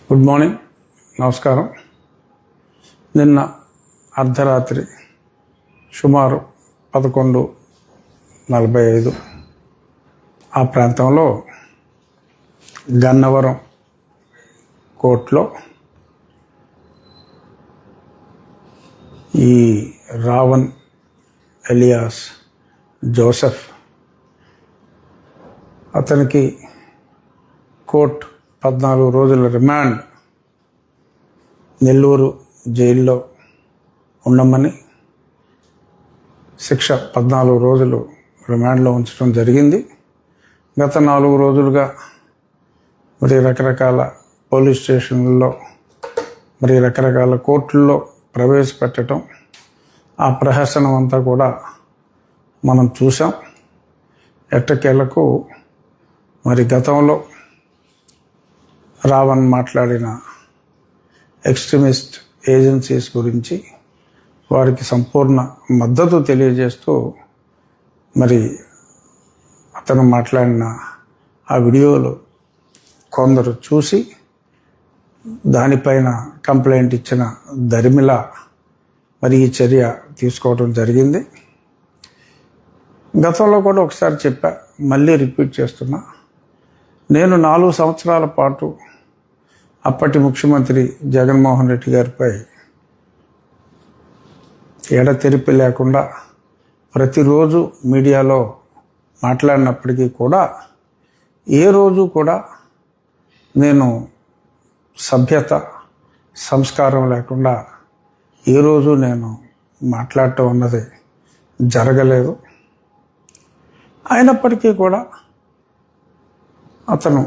Good morning, నమస్కారం. నిన్న అర్ధరాత్రి సుమారు 11:45 ఆ ప్రాంతంలో గన్నవరం కోర్టులో ఈ రావణ్ ఎలియాస్ జోసెఫ్ అతనికి కోర్టు 14 రోజుల రిమాండ్ నెల్లూరు జైల్లో ఉండమని, శిక్ష 14 రోజులు రిమాండ్లో ఉంచడం జరిగింది. గత 4 రోజులుగా రకరకాల పోలీస్ స్టేషన్లలో రకరకాల కోర్టుల్లో ప్రవేశపెట్టడం, ఆ ప్రహసనం అంతా కూడా మనం చూసాం. ఎట్టకేలకు గతంలో రావణ్ మాట్లాడిన ఎక్స్ట్రీమిస్ట్ ఏజెన్సీస్ గురించి వారికి సంపూర్ణ మద్దతు తెలియజేస్తూ అతను మాట్లాడిన ఆ వీడియోలు కొందరు చూసి దానిపైన కంప్లైంట్ ఇచ్చిన దరిమిల ఈ చర్య తీసుకోవడం జరిగింది. గతంలో కూడా ఒకసారి చెప్పా, మళ్ళీ రిపీట్ చేస్తున్నా. నేను 4 సంవత్సరాల పాటు అప్పటి ముఖ్యమంత్రి జగన్మోహన్ రెడ్డి గారిపై ఎడతెరిపి లేకుండా ప్రతిరోజు మీడియాలో మాట్లాడినప్పటికీ కూడా ఏ రోజు కూడా నేను సభ్యత సంస్కారం లేకుండా ఏ రోజు నేను మాట్లాడటం అన్నది జరగలేదు. అయినప్పటికీ కూడా అతను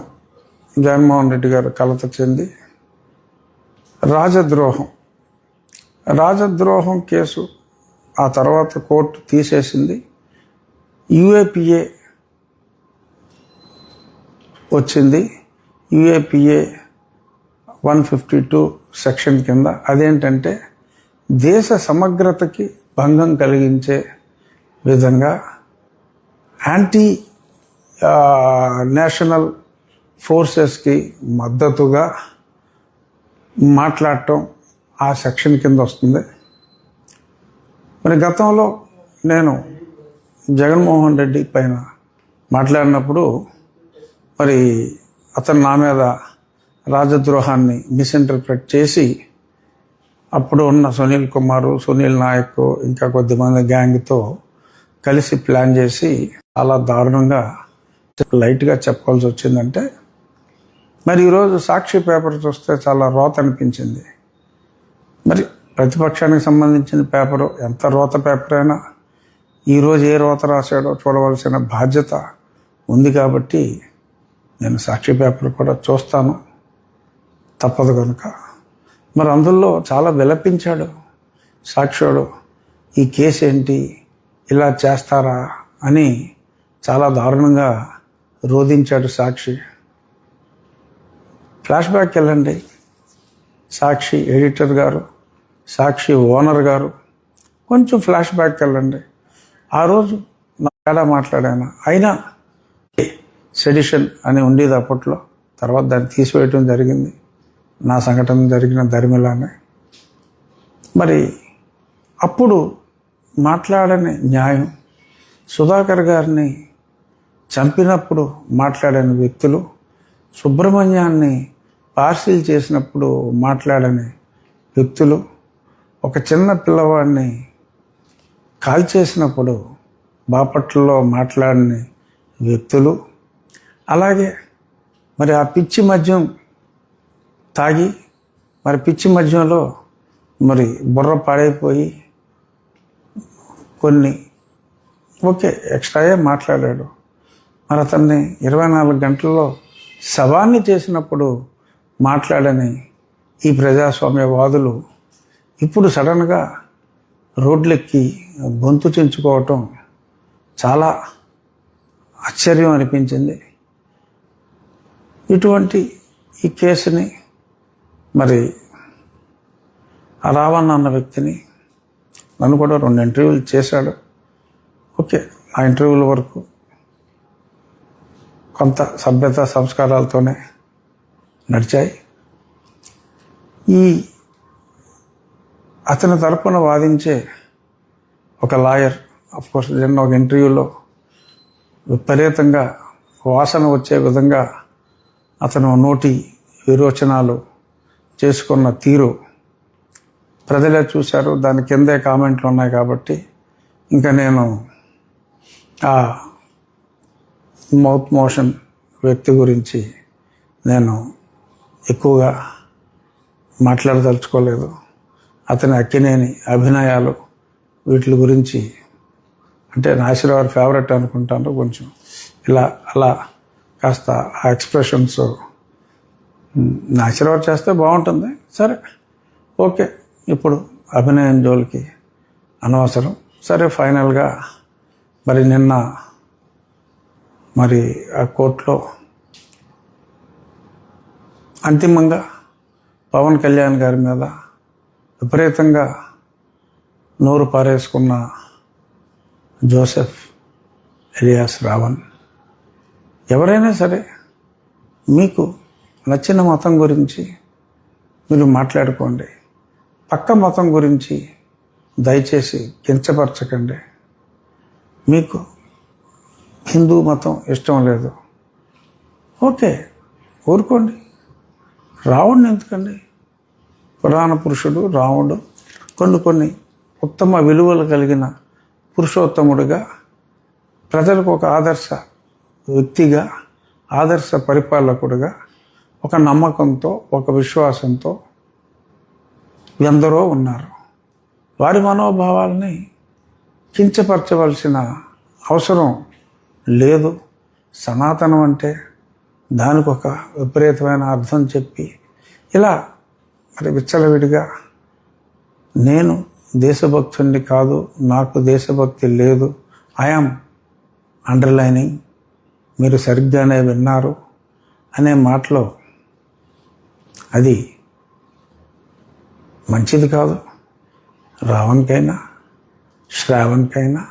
జగన్మోహన్ రెడ్డి గారు కలత చెంది రాజద్రోహం కేసు ఆ తర్వాత కోర్టు తీసేసింది. యూఏపీఏ వచ్చింది. యూఏపీఏ 152 సెక్షన్ కింద అదేంటంటే దేశ సమగ్రతకి భంగం కలిగించే విధంగా యాంటీ నేషనల్ ఫోర్సెస్కి మద్దతుగా మాట్లాడటం ఆ సెక్షన్ కింద వస్తుంది. గతంలో నేను జగన్మోహన్ రెడ్డి పైన మాట్లాడినప్పుడు అతను నా మీద రాజద్రోహాన్ని మిస్ఇంటర్ప్రెట్ చేసి అప్పుడు ఉన్న సునీల్ కుమారు, సునీల్ నాయక్ ఇంకా కొద్దిమంది గ్యాంగ్తో కలిసి ప్లాన్ చేసి అలా దారుణంగా లైట్గా చెప్పాల్సి వచ్చిందంటే ఈరోజు సాక్షి పేపర్ చూస్తే చాలా రోత అనిపించింది. ప్రతిపక్షానికి సంబంధించిన పేపరు ఎంత రోత పేపర్ అయినా ఈరోజు ఏ రోత రాశాడో చూడవలసిన బాధ్యత ఉంది. కాబట్టి నేను సాక్షి పేపర్ కూడా చూస్తాను, తప్పదు కనుక. అందులో చాలా విలపించాడు సాక్షివాడు. ఈ కేసు ఏంటి, ఇలా చేస్తారా అని చాలా దారుణంగా రోధించాడు సాక్షి. ఫ్లాష్ బ్యాక్ వెళ్ళండి. సాక్షి ఎడిటర్ గారు, సాక్షి ఓనర్ గారు, కొంచెం ఫ్లాష్ బ్యాక్ వెళ్ళండి. ఆ రోజు నా తేడా మాట్లాడాను. అయినా సెడిషన్ అని ఉండేది అప్పట్లో, తర్వాత దాన్ని తీసివేయటం జరిగింది. నా సంఘటన జరిగిన దరిమిలానే. అప్పుడు మాట్లాడని న్యాయం, సుధాకర్ గారిని చంపినప్పుడు మాట్లాడని వ్యక్తులు, సుబ్రహ్మణ్యాన్ని పార్సిల్ చేసినప్పుడు మాట్లాడని వ్యక్తులు, ఒక చిన్న పిల్లవాడిని కాల్చేసినప్పుడు బాపట్లలో మాట్లాడని వ్యక్తులు, అలాగే ఆ పిచ్చి మద్యం తాగి పిచ్చి మద్యంలో బుర్ర పాడైపోయి కొన్ని ఎక్స్ట్రాయే మాట్లాడాడు. అతన్ని 24 గంటల్లో శవాన్ని చేసినప్పుడు మాట్లాడని ఈ ప్రజాస్వామ్యవాదులు ఇప్పుడు సడన్గా రోడ్లెక్కి గొంతు చించుకోవటం చాలా ఆశ్చర్యం అనిపించింది. ఇటువంటి ఈ కేసుని రావణ్ అన్న వ్యక్తిని నన్ను కూడా 2 ఇంటర్వ్యూలు చేశాడు. ఆ ఇంటర్వ్యూల వరకు కొంత సభ్యత సంస్కారాలతోనే నడిచాయి. ఈ అతని తరపున వాదించే ఒక లాయర్ అఫ్కోర్స్ నిన్న ఒక ఇంటర్వ్యూలో విపరీతంగా వాసన వచ్చే విధంగా అతను నోటి విరోచనాలు చేసుకున్న తీరు ప్రజలే చూశారు. దాని కిందే కామెంట్లు ఉన్నాయి కాబట్టి ఇంకా నేను ఆ మౌత్ మోషన్ వ్యక్తి గురించి నేను ఎక్కువగా మాట్లాడదలుచుకోలేదు. అతని అక్కినేని అభినయాలు వీటి గురించి అంటే నాసిరవారి ఫేవరెట్ అనుకుంటాను. కొంచెం ఇలా అలా కాస్త ఆ ఎక్స్ప్రెషన్స్ నాసిరవారి చేస్తే బాగుంటుంది. సరే ఓకే, ఇప్పుడు అభినయం జోలికి అనవసరం. సరే ఫైనల్గా మరి నిన్న మరి ఆ కోర్టులో అంతిమంగా పవన్ కళ్యాణ్ గారి మీద విపరీతంగా నోరు పారేసుకున్న జోసెఫ్ ఎలియాస్ రావణ్, ఎవరైనా సరే మీకు నచ్చిన మతం గురించి మీరు మాట్లాడుకోండి, పక్క మతం గురించి దయచేసి కించపరచకండి. మీకు హిందూ మతం ఇష్టం లేదు, ఓకే ఊరుకోండి. రావణ్ణి ఎందుకండి? పురాణ పురుషుడు రాముడు కొన్ని ఉత్తమ విలువలు కలిగిన పురుషోత్తముడిగా, ప్రజలకు ఒక ఆదర్శ వ్యక్తిగా, ఆదర్శ పరిపాలకుడిగా, ఒక నమ్మకంతో, ఒక విశ్వాసంతో ఎందరో ఉన్నారు. వారి మనోభావాల్ని కించపరచవలసిన అవసరం లేదు. సనాతనం అంటే దానికి ఒక విపరీతమైన అర్థం చెప్పి ఇలా మరి విచ్చలవిడిగా నేను దేశభక్తుడిని కాదు, నాకు దేశభక్తి లేదు, ఐఆమ్ అండర్లైనింగ్, మీరు సరిగ్గానే విన్నారు అనే మాటలో అది మంచిది కాదు. రావణ్కైనా శ్రావణ్కైనా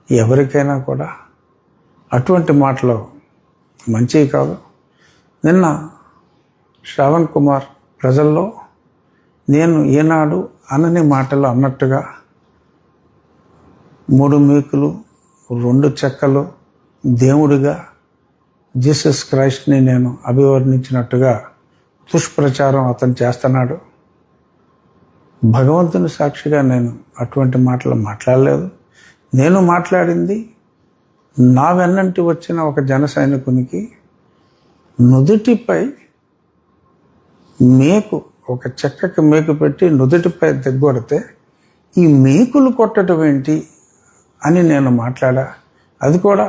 ఎవరికైనా కూడా అటువంటి మాటలు మంచివి కాదు. నిన్న శ్రావణ్ కుమార్ ప్రజల్లో నేను ఏనాడు అనని మాటలు అన్నట్టుగా 3 మేకులు 2 చెక్కలు దేవుడిగా జీసస్ క్రైస్ట్ని నేను అభివర్ణించినట్టుగా దుష్ప్రచారం అతను చేస్తున్నాడు. భగవంతుని సాక్షిగా నేను అటువంటి మాటలు మాట్లాడలేదు. నేను మాట్లాడింది నా వెన్నంటి వచ్చిన ఒక జన సైనికునికి నుదుటిపై మేకు, ఒక చెక్కకి మేకు పెట్టి నుదుటిపై దగ్గొడితే ఈ మేకులు కొట్టడం ఏంటి అని నేను మాట్లాడా. అది కూడా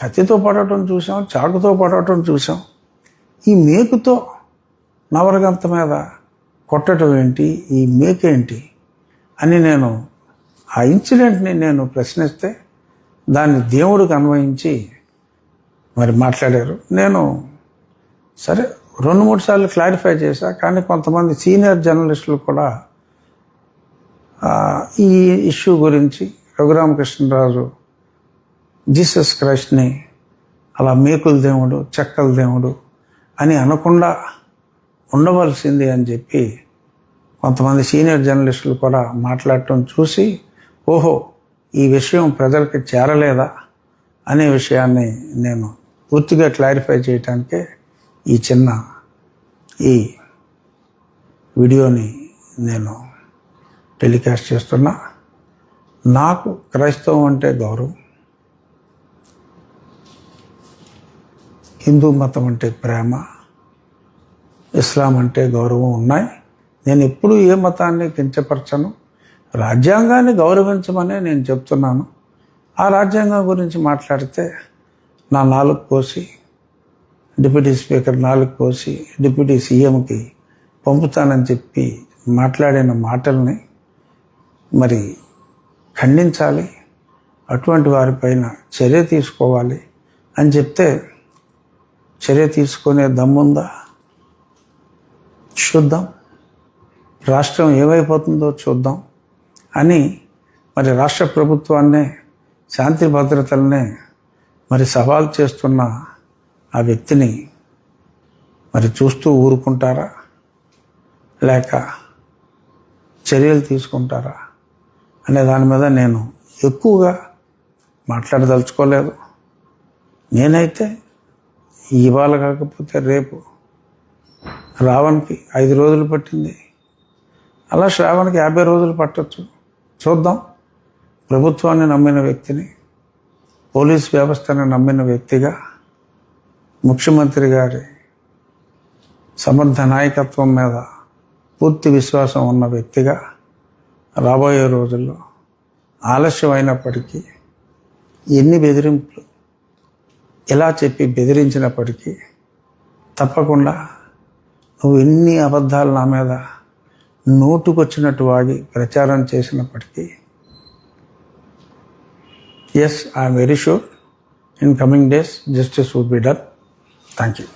కత్తితో పడటం చూసాం, చాకుతో పడటం చూసాం. ఈ మేకుతో నవరగంత మీద కొట్టడం ఏంటి, ఈ మేకేంటి అని నేను ఆ ఇన్సిడెంట్ని నేను ప్రశ్నిస్తే దాన్ని దేవుడికి అన్వయించి మరి మాట్లాడారు. నేను సరే 2-3 సార్లు క్లారిఫై చేశా. కానీ కొంతమంది సీనియర్ జర్నలిస్టులు కూడా ఈ ఇష్యూ గురించి రఘురామకృష్ణరాజు జీసస్ క్రైస్ట్ని అలా మేకుల దేవుడు, చెక్కల దేవుడు అని అనకుండా ఉండవలసింది అని చెప్పి కొంతమంది సీనియర్ జర్నలిస్టులు కూడా మాట్లాడటం చూసి ఓహో ఈ విషయం ప్రజలకి చేరలేదా అనే విషయాన్ని నేను పూర్తిగా క్లారిఫై చేయటానికే ఈ చిన్న ఈ వీడియోని నేను టెలికాస్ట్ చేస్తున్నా. నాకు క్రైస్తవం అంటే గౌరవం, హిందూ మతం అంటే ప్రేమ, ఇస్లాం అంటే గౌరవం ఉన్నాయి. నేను ఎప్పుడూ ఏ మతాన్ని కించపరచను. రాజ్యాంగాన్ని గౌరవించమనే నేను చెప్తున్నాను. ఆ రాజ్యాంగం గురించి మాట్లాడితే నా నాలుగు కోసి డిప్యూటీ స్పీకర్ నాలుగు కోసి డిప్యూటీ సీఎంకి పంపుతానని చెప్పి మాట్లాడిన మాటల్ని మరి ఖండించాలి, అటువంటి వారిపైన చర్య తీసుకోవాలి అని చెప్తే చర్య తీసుకునే దమ్ముందా చూద్దాం, రాష్ట్రం ఏమైపోతుందో చూద్దాం అని మరి రాష్ట్ర ప్రభుత్వాన్నే, శాంతి భద్రతలనే మరి సవాల్ చేస్తున్న ఆ వ్యక్తిని మరి చూస్తూ ఊరుకుంటారా? లేక చర్యలు తీసుకుంటారా అనే దాని మీద నేను ఎక్కువగా మాట్లాడదలుచుకోలేదు. నేనైతే ఇవాళ కాకపోతే రేపు రావణ్కి 5 రోజులు పట్టింది, అలా శ్రావణ్కి 50 రోజులు పట్టొచ్చు. చూద్దాం. ప్రభుత్వాన్ని నమ్మిన వ్యక్తిని, పోలీస్ వ్యవస్థను నమ్మిన వ్యక్తిగా, ముఖ్యమంత్రి గారి సమర్థ నాయకత్వం మీద పూర్తి విశ్వాసం ఉన్న వ్యక్తిగా రాబోయే రోజుల్లో ఆలస్యం అయినప్పటికీ, ఎన్ని బెదిరింపులు ఎలా చెప్పి బెదిరించినప్పటికీ తప్పకుండా, నువ్వు ఎన్ని అబద్ధాలు నా మీద నోటుకొచ్చినట్టు వాగి ప్రచారం చేసినప్పటికీ, yes, I'm very sure in coming days justice would be done. Thank you.